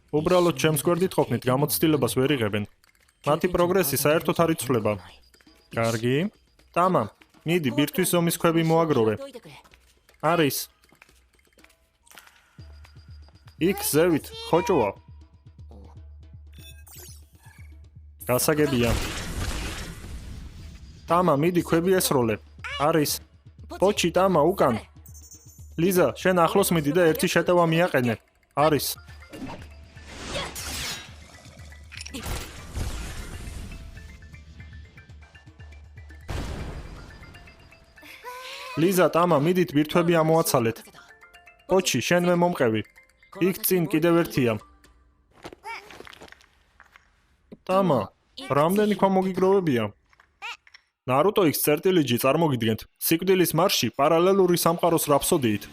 უბრალოდ ჩემს გვერდით ყოფნით გამოცდილებას ვერ იღებენ. მათი პროგრესი საერთოდ არ იცვლება. კარგი? თამა, მიდი, ბირთვის ზომის ქვები მოაგროვე. არის. იქ ზევით, ხოჭოა. გასაგებია. თამა, მიდი, ქვები ესროლე. არის. პოჩი, თამა, უკან. ლიზა, შენ ახლოს მიდი და ერთი შეტევა მიაყენე. არის. ლიზა, თამა, მიდით ბირთვები ამოაცალეთ. პოჩი, შენ მე მომყევი. იქ წინ კიდევ ერთია. თამა, რამდენი ქვა მოგიგროვებია? ნარუტო X წერტილიჯი წარმოგიდგენთ. სიკვდილის მარში პარალელური სამყაროს რაფსოდიით.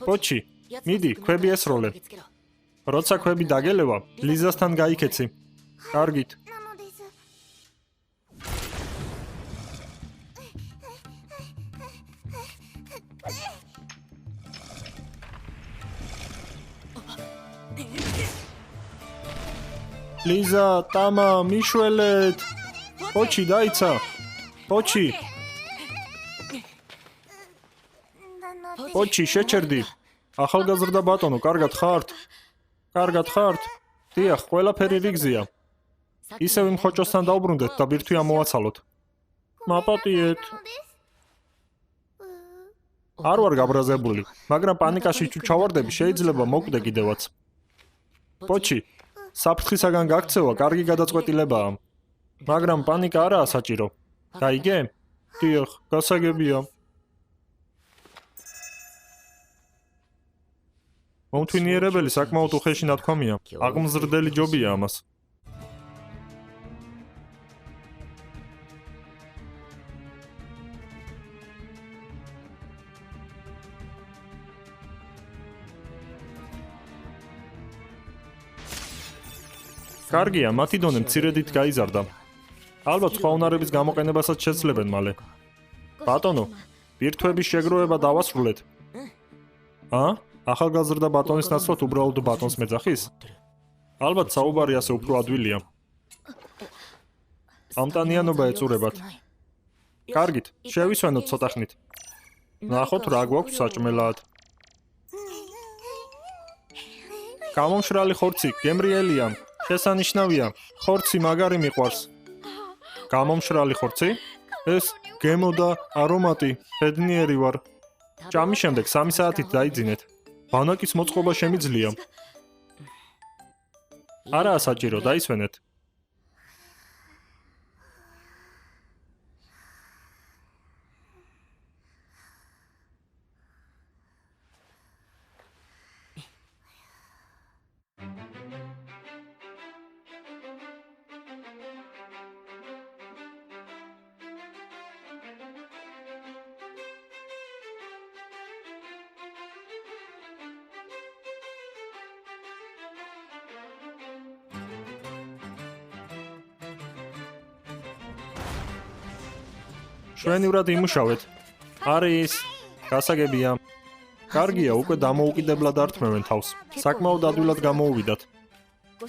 პოჩი, მიდი, ქვები ესროლე. როცა ქვები დაგელევა, ლიზასთან გაიქეცი. კარგით. ლიზა, თამა, მიშველეთ. პოჩი, დაიცა. პოჩი. პოჩი, შეჩერდი. ახალგაზრდა ბატონო, კარგად ხართ? კარგად ხართ? დიახ, ყველაფერი რიგზია. ისევ იმ ხოჭოსთან დავბრუნდეთ და ბირთვი ამოვაცალოთ. მაპატიეთ. არ ვარ გაბრაზებული, მაგრამ პანიკაში ჩავარდები შეიძლება მოკვდე კიდევაც. პოჩი, საფრთხისაგან გაქცევა კარგი გადაწყვეტილებაა. მაგრამ პანიკა არაა საჭირო. გაიგე? დიახ, გასაგებია. მომთვინიერებელი საკმაოდ უხეში ნათქვამია. აღმზრდელი ჯობია ამას. კარგია, მათი დონე მცირედით გაიზარდა. ალბათ სხვა უნარების გამოყენებასაც შეძლებენ მალე. ბატონო, ბირთვების შეგროვება დავასრულეთ. ახალგაზრდა ბატონის ნაცვლად უბრალოდ ბატონს მეძახის? ალბათ საუბარი ასე უფრო ადვილია. ამტანიანობა ეწურებათ. კარგით, შევისვენოთ ცოტა ხნით. ნახოთ რა გვაქვს საჭმელად. გამომშრალი ხორცი, გემრიელია, შესანიშნავია. ხორცი მაგარი მიყვარს. გამომშრალი ხორცი? ეს გემო და არომატი, ბედნიერი ვარ. ჭამის შემდეგ 3 საათით დაიძინეთ. ბანაკის მოწყობა შემიძლია. არაა საჭირო, დაისვენეთ. შვენივრად იმუშავეთ. არის, გასაგებია. კარგია, უკვე დამოუკიდებლად ართმევენ თავს. საკმაოდ ადვილად გამოუვიდათ.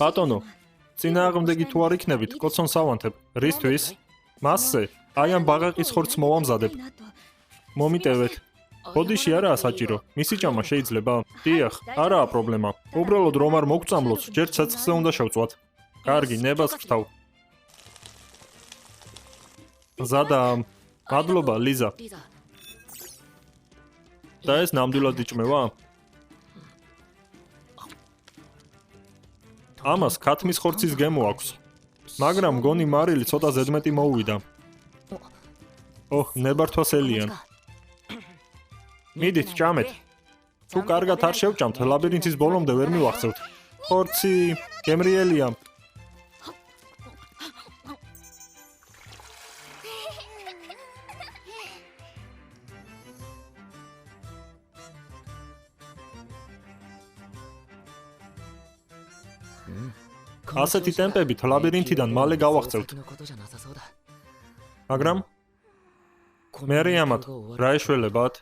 ბატონო, წინააღმდეგი თუ არ იქნებით, კოცონს ავანთებ. რისთვის? მასზე, აი ამ ბაყაყის ხორცს მოვამზადებ. მომიტევეთ. ბოდიში არაა საჭირო. მისი ჭამა შეიძლება? დიახ, არაა პრობლემა. უბრალოდ რომ არ მოგწამლოთ, ჯერ ცეცხლზე უნდა შევწვათ. კარგი, ნებას ხრთავ. ზადა, მადლობა, ლიზა. და ეს ნამდვილად იჭმევა? ამას ქათმის ხორცის გემო აქვს. მაგრამ მგონი მარილი ცოტა ზედმეტი მოუვიდა. ოჰ, ნებართვას ელიან. მიდით, ჭამეთ. თუ კარგად არ შევჭამთ, ლაბირინთის ბოლომდე ვერ მივახცევთ. ხორცი, გემრიელია. ასეთი ტემპებით ლაბირინთიდან მალე გავახცევთ. მაგრამ მერე ამათ რა ეშველებათ?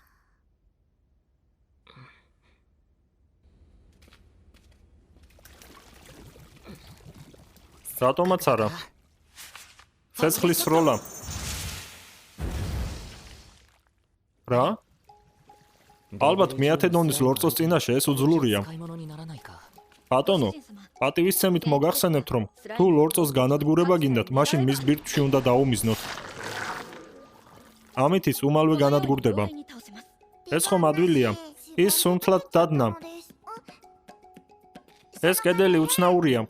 რატომაც არა? ცეცხლის სროლა. რა? ალბათ მეათე დონის ლორწოს წინაშე ეს უძლურია. ბატონო, პატივისცემით მოგახსენებთ, რომ თუ ლორწოს განადგურება გინდათ, მაშინ მის ბირთვში უნდა დაუმიზნოთ. ამით ის უმალვე განადგურდება. ეს ხომ ადვილია? ის სუნთლად დადნა. ეს კედელი უცნაურია.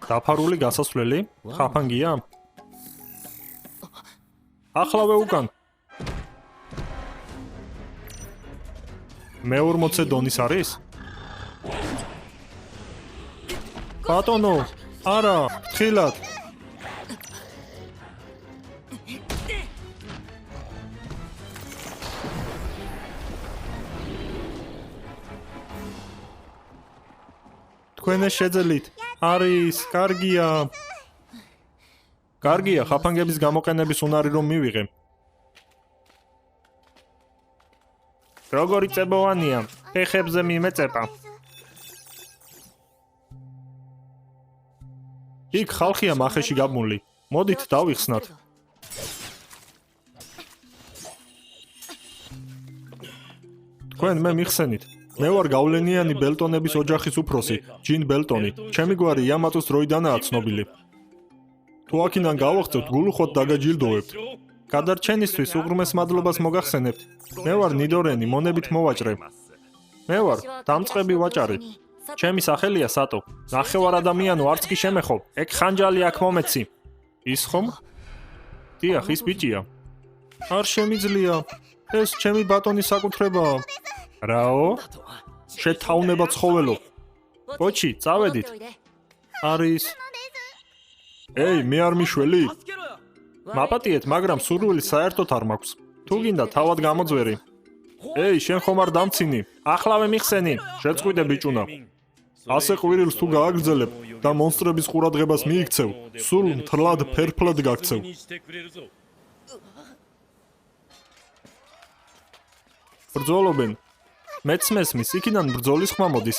დაფარული გასასვლელი? ხაფანგია? ახლავე უკან. მე-40 დონის არის? ბატონო, არა, ფრთხილად. თქვენ ეს შეძელით. არის, კარგია. კარგია, ხაფანგების გამოყენების უნარი რომ მივიღე. როგორი წებოვანია, ფეხებზე მიმეწება. იქ ხალხია მახეში გაბმული. მოდით დავიხსნათ. თქვენ მე მიხსენით. მე ვარ გავლენიანი ბელტონების ოჯახის უფროსი, ჯინ ბელტონი. ჩემი გვარი იამატოს დროიდანაა ცნობილი. თუ აქედან გავახცევთ, გულუხოთ დაგაჯილდოვებთ. გადარჩენისთვის უღრმეს მადლობას მოგახსენებთ. მე ვარ ნიდორენი, მონებით მოვაჭრე. მე ვარ დამწყები ვაჭარი. ჩემი სახელია სატო. ნახევარ ადამიანო, არც კი შემეხო. ეგ ხანჯალი აქ მომეცი. ის ხომ? დიახ, ის ბიჭია. არ შემიძლია. ეს ჩემი ბატონის საკუთრებაა. რაო? შეთავნება ცხოველო. ბოჩი, წავედით. არის. ეი, მე არ მიშველი? მაპატიეთ, მაგრამ სურვილი საერთოდ არ მაქვს. თუ გინდა თავად გამოძვერი. ეი, შენ ხომ არ დამცინი? ახლავე მიხსენი, შეწყვიტე ბიჭუნა. ასე ყვირილს თუ გააგრძელებ და მონსტრების ყურადღებას მიიქცევ, სულ მთლად ფერფლად გაქცევ. ბრძოლობენ. მეც მესმის, იქიდან ბრძოლის ხმა მოდის.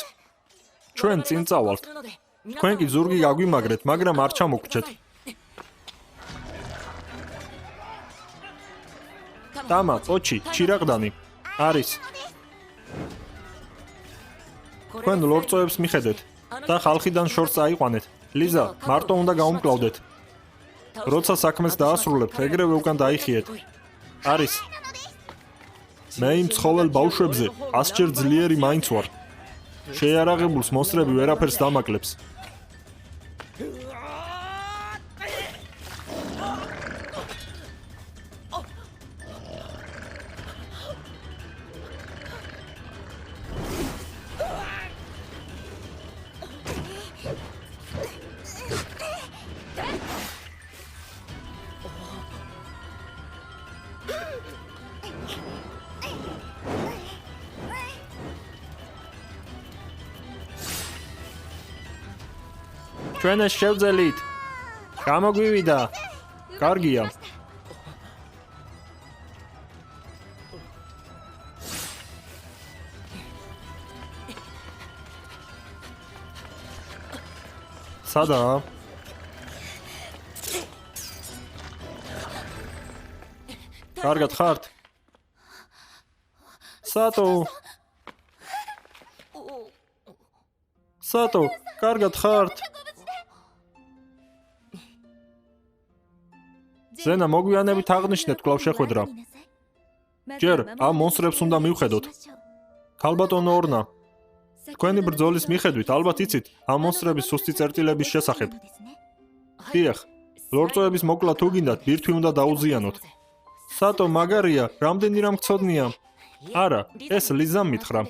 ჩვენ წინ წავალთ. თქვენ კი ზურგი გაგვიმაგრეთ, მაგრამ არ ჩამოგვრჩეთ. დამა, ოჩი, ჩირაღდანი. არის. თქვენ ლორწოებს მიხედეთ და ხალხიდან შორს წაიყვანეთ. ლიზა, მარტო უნდა გაუმკლავდეთ. როცა საქმეს დაასრულებთ, ეგრევე უკან დაიხიეთ. არის. მე იმ ცხოველ ბავშვებზე 100-ჯერ ძლიერი მაინც ვარ. შეიარაღებულს მონსტრები ვერაფერს დამაკლებს. ჩვენ ეს შევძელით. გამოგვივიდა. კარგია. სადაა? კარგად ხართ? სატო, კარგად ხართ? ზენა, მოგვიანებით აღნიშნეთ კვლავ შეხვედრა. ჯერ ამ მონსტრებს უნდა მივხედოთ. ქალბატონო ორნა, თქვენი ბრძოლის მიხედვით ალბათ იცით ამ მონსტრების სუსტი წერტილების შესახებ. დიახ, ლორწოების მოკლა თუ გინდათ, ბირთვი უნდა დაუზიანოთ. სატო, მაგარია, რამდენი რამ გცოდნია? არა, ეს ლიზამ მითხრა.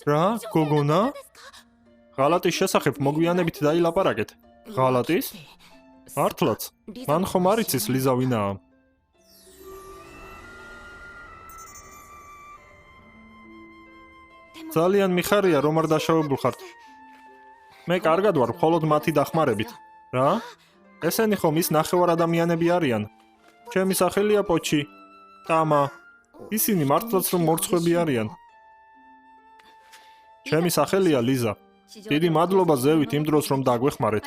რა, გოგონა? ღალატის შესახებ მოგვიანებით დაილაპარაკეთ. ღალატის? მართლაც? მან ხომ არ იცის ლიზა ვინაა? ძალიან მიხარია, რომ არ დაშავებულ ხართ. მე კარგად ვარ, მხოლოდ მათი დახმარებით. რა? ესენი ხომ ის ნახევარ ადამიანები არიან? ჩემი სახელია პოჩი. ტამა. ისინი მართლაც რომ მორცხვები არიან. ჩემი სახელია ლიზა. დიდი მადლობა ზევით იმ დროს რომ დაგვეხმარეთ.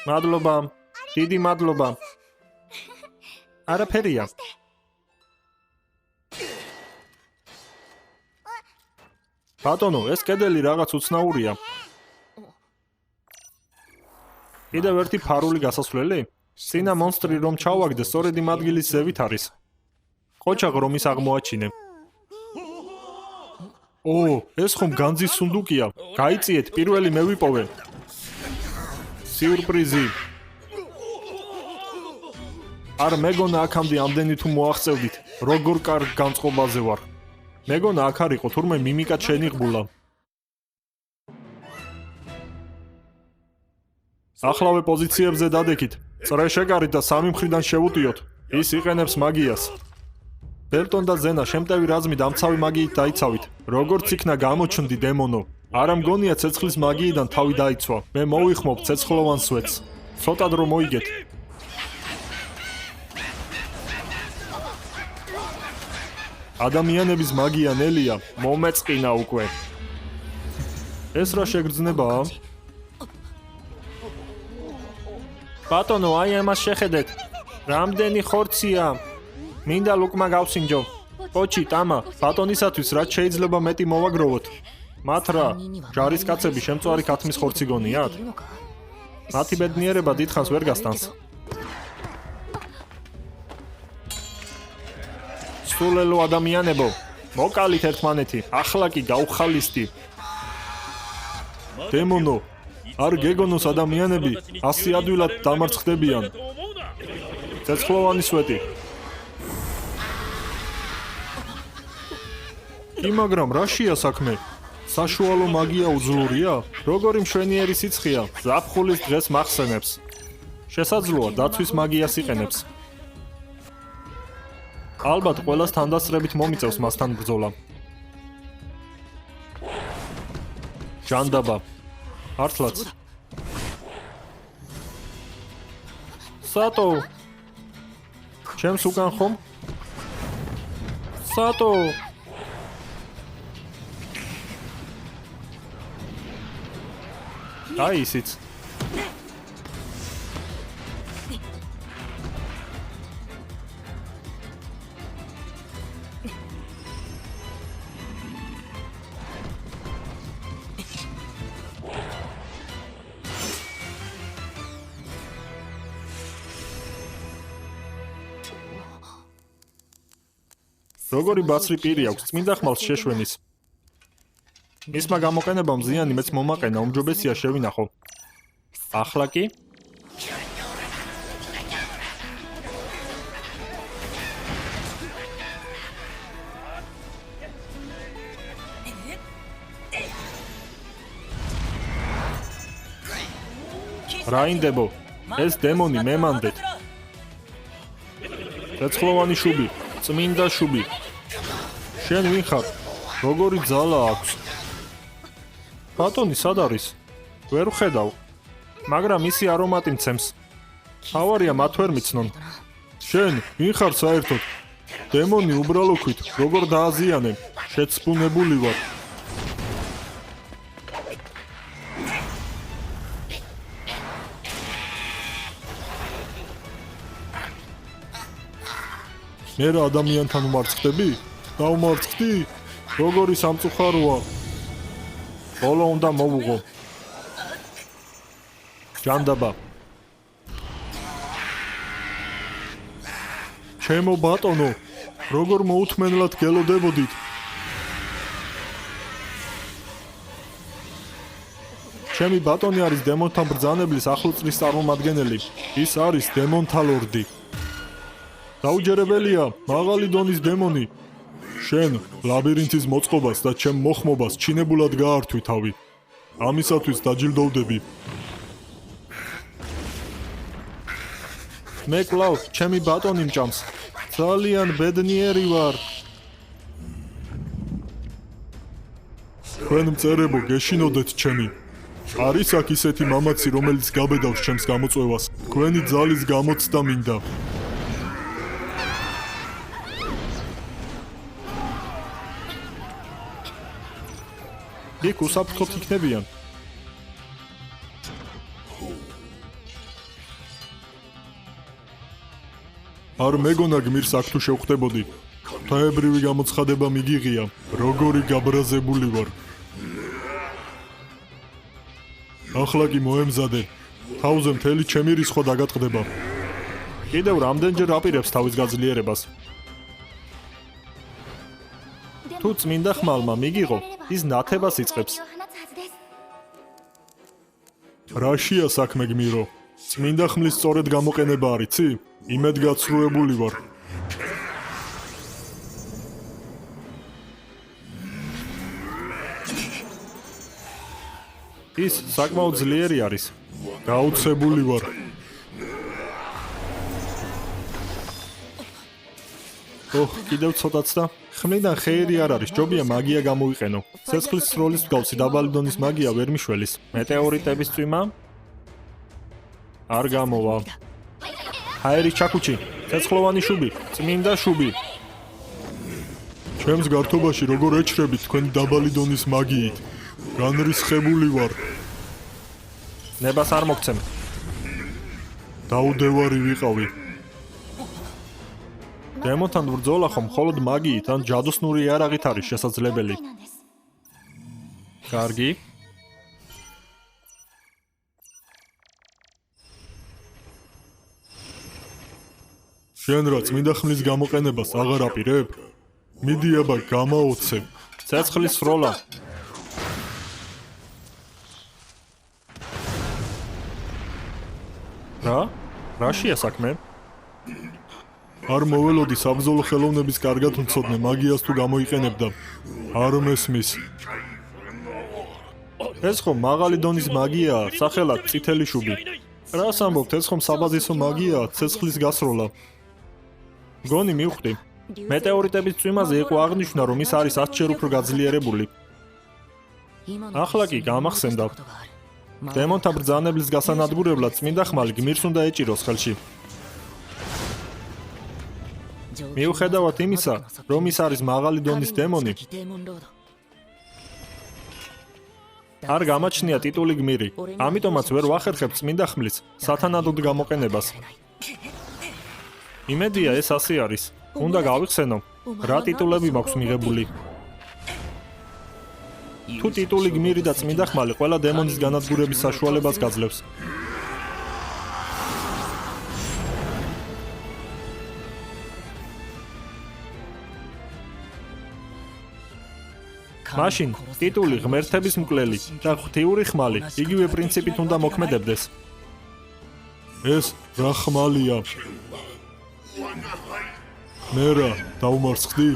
მადლობა. დიდი მადლობა. არაფერია. ბატონო, ეს კედელი რაღაც უცნაურია. კიდევ ერთი ფარული გასასვლელი? წინა მონსტრი რომ ჩავაგდე, სწორედ იმ ადგილის ზევით არის. ყოჩაღ რომ ის აღმოაჩინე. ო, ეს ხომ განძის სუნდუკია. გაიწიეთ, პირველი მე ვიპოვე. სიურპრიზი. არ მეგონა აქამდე ამდენი თუ მოაღწევდით, როგორ კარგ განწყობაზე ვარ. მეგონა აქ არ იყო, თურმე მიმიკად შენიღბულა. ახლავე პოზიციებზე დადექით. წრე შეკარით და სამი მხრიდან შევუტიოთ. ის იყენებს მაგიას. ბელტონ და ზენა შემტევი რაზმით ამცავი მაგიით დაიცავით. როგორც იქნა გამოჩნდი დემონო. არა მგონია ცეცხლის მაგიიდან თავი დაიცვა. მე მოვიხმობ ცეცხლოვან სვეტს. ცოტად რომ მოიგეთ. ადამიანების მაგია ნელია, მომეწყინა უკვე. ეს რა შეგრძნებაა? ბატონო, აი ამას შეხედეთ. რამდენი ხორცია? მინდა ლუკმა გავსინჯო. პოჩი, ტამა, ბატონისათვის რაც შეიძლება მეტი მოვაგროვოთ. მათ რა, ჯარისკაცები შემწვარი ქათმის ხორცი გონიათ? მათი ბედნიერება დიდხანს ვერ გასტანს. სულელო ადამიანებო, მოკალით ერთმანეთი, ახლა კი გავხალისდი. დემონო, არ გეგონოს ადამიანები, ასი ადვილად დამარცხდებიან. ცეცხლოვანი სვეტი. კი, მაგრამ რაშია საქმე? საშუალო მაგია უძლურია? როგორი მშვენიერი სიცხეა, ზაფხულის დღეს მახსენებს. შესაძლოა დაცვის მაგიას იყენებს. ალბათ ყველას თანდასწრებით მომიწევს მასთან ბრძოლა. ჟანდაბა. მართლაც. სატო. ჩემს უკან ხომ? სატო. აი ისიც. როგორი ბაცრი პირი აქვს წმინდა ხმალს შეშვენის. მისმა გამოყენებამ ზიანი მეც მომაყენა, უმჯობესია შევინახო. ახლა კი? რაინდებო, ეს დემონი მემანდეთ. ცეცხლოვანი შუბი, წმინდა შუბი. შენ ვინ ხარ? როგორი ძალა აქვს? ბატონი სად არის? ვერ ვხედავ. მაგრამ ისი არომატი მცემს. ავარია მათ ვერ მიცნონ. შენ ვინ ხარ საერთოდ? დემონი უბრალო ქვით, როგორ დააზიანე? შეცდომებული ვარ. მე რა ადამიანთან უმარცხდები? დავმარცხდი? როგორი სამწუხაროა. ბოლო უნდა მოვუღო. ჯანდაბა. ჩემო ბატონო, როგორ მოუთმენლად გელოდებოდით? ჩემი ბატონი არის დემონთან ბრძანებლის ახლწრის წარმომადგენელი. ის არის დემონთა ლორდი. დაუჯერებელია, მაღალი დონის დემონი. შენ ლაბირინთის მოწყობას და ჩემ მოხმობას ჩინებულად გაართვი თავი. ამისათვის დაჯილდოვდები. მე კვლავ ჩემი ბატონი მჭამს. ძალიან ბედნიერი ვარ. თქვენ მწერებო გეშინოდეთ ჩემი. არის აქ ისეთი მამაცი, რომელიც გაბედავს ჩემს გამოწვევას. თქვენი ძალის გამოცდა მინდა. იქ უსაფრთხოდ იქნებიან. არ მეგონა გმირს აქ თუ შევხვდებოდი. ღვთაებრივი გამოცხადება მიგიღია, როგორი გაბრაზებული ვარ. ახლა კი მოემზადე. თავზე მთელი ჩემი რისხვა დაგატყდება. კიდევ რამდენჯერ აპირებს თავის გაძლიერებას. თუ წმინდა ხმალმა მიგიღო, ის ნათებას იწყებს. რაშია საქმე გმირო? წმინდა ხმლის სწორედ გამოყენება არიცი? იმედგაცრუებული ვარ. ის საკმაოდ ძლიერი არის. გაუცებული ვარ. კიდევ ცოტაც და ხმლიდან ხეირი არ არის, ჯობია მაგია გამოვიყენო. ცეცხლის სროლის მსგავსი დაბალი დონის მაგია ვერ მიშველის. მეტეორიტების წვიმა? არ გამოვა. ჰაერის ჩაქუჩი, ცეცხლოვანი შუბი, წმინდა შუბი. ჩემს გართობაში როგორ ეჩრებით თქვენი დაბალი დონის მაგიით? განრისხებული ვარ. ნებას არ მოგცემ. დაუდევარი ვიყავი. დემონთან ბრძოლა ხომ მხოლოდ მაგიით ან ჯადოსნური იარაღით არის შესაძლებელი. კარგი. შენ რა წმინდა ხმლის გამოყენებას აღარ აპირებ? მიდი აბა გამაოცე. ცეცხლის სროლა. რაშია საქმე? არ მოველოდი საბრძოლო ხელოვნების კარგად ვცოდნე მაგიას თუ გამოიყენებდა. არ მესმის. ეს ხომ მაღალი დონის მაგიაა, სახელად წითელი შუბი. რას ამბობთ, ეს ხომ საბაზისო მაგიაა, ცეცხლის გასროლა. გონი მივხვდი. მეტეორიტების წვიმაზე იყო აღნიშნა, რომ ის არის 10-ჯერ უფრო გაძლიერებული. ახლა კი გამახსენდა. დემონთა ბრძანებლის გასანადგურებლად წმინდა ხმალი გმირს უნდა ეჭიროს ხელში. მიუხედავად იმისა, რომ ის არის მაღალი დონის დემონი, არ გამაჩნია ტიტული გმირი, ამიტომაც ვერ ვახერხებ წმინდა ხმლის სათანადოდ გამოყენებას. იმედია ეს ასე არის. უნდა გავიხსენო, რა ტიტულები მაქვს მიღებული. თუ ტიტული გმირი და წმინდა ხმალი ყველა დემონის განადგურების საშუალებას გაძლევს. მაშინ ტიტული ღმერთების მკვლელი და ღვთიური ხმალი იგივე პრინციპით უნდა მოქმედებდეს. ეს რა ხმალია? მე რა დავმარცხდი?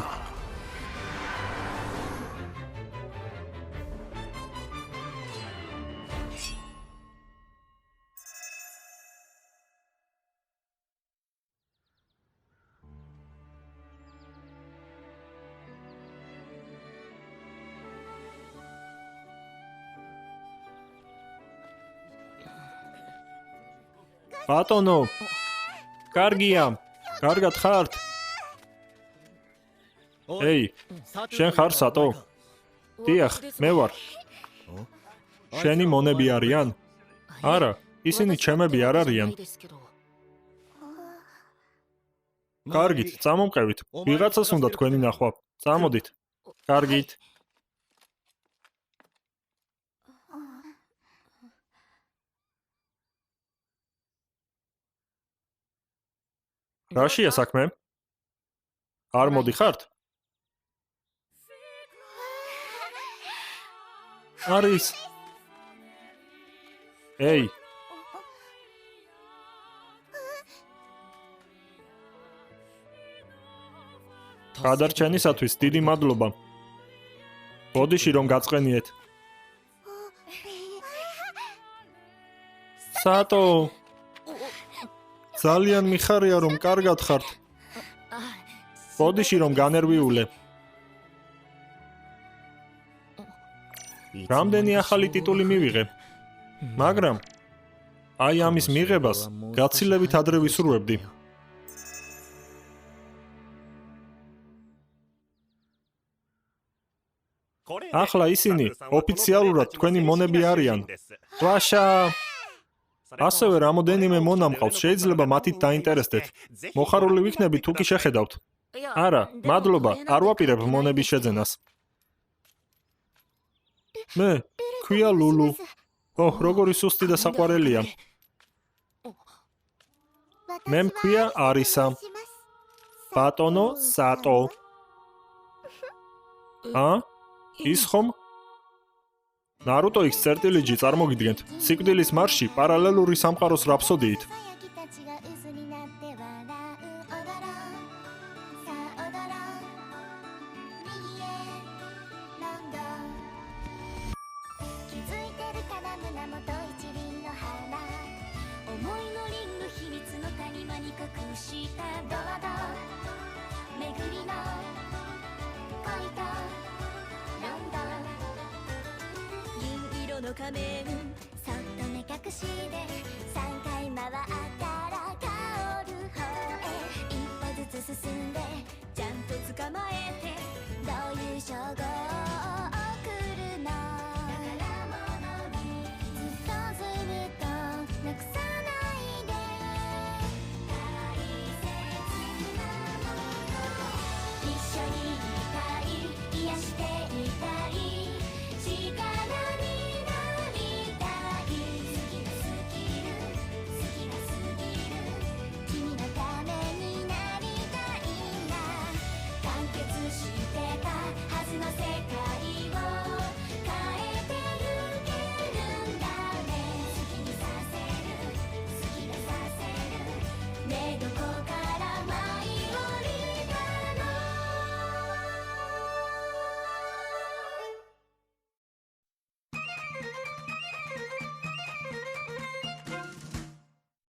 ბატონო კარგია კარგად ხართ ეი შენ ხარ სატო დიახ მე ვარ შენი მონები არიან არა ისინი ჩემები არ არიან კარგით წამომყევით ვიღაცას უნდა თქვენი ნახვა წამოდით კარგით რაშია საქმე არ მოდიხართ არის ეი გადარჩენისათვის დიდი მადლობა ბოდიში რომ გაწყენიეთ სატო ძალიან მიხარია რომ კარგად ხართ ბოდიში რომ განერვიულე რამდენი ახალი ტიტული მივიღე მაგრამ აი ამის მიღებას გაცილებით ადრე ვისურვებდი ახლა ისინი ოფიციალურად თქვენი მონები არიან ვაშა ასევე რამოდენიმე მონა მყავს შეიძლება მათით დაინტერესდეთ მოხარული ვიქნები თუ კი შეხედავთ არა მადლობა არ ვაპირებ მონების შეძენას მე ქვია ლულუ ოჰ როგორი სუსტი და საყვარელია მე მქვია არისა ბატონო სატო ის ხომ ნარუტო X წერტილიჯი წარმოგიდგენთ სიკვდილის მარში პარალელური სამყაროს რაფსოდიით一緒にいたい癒していたい力に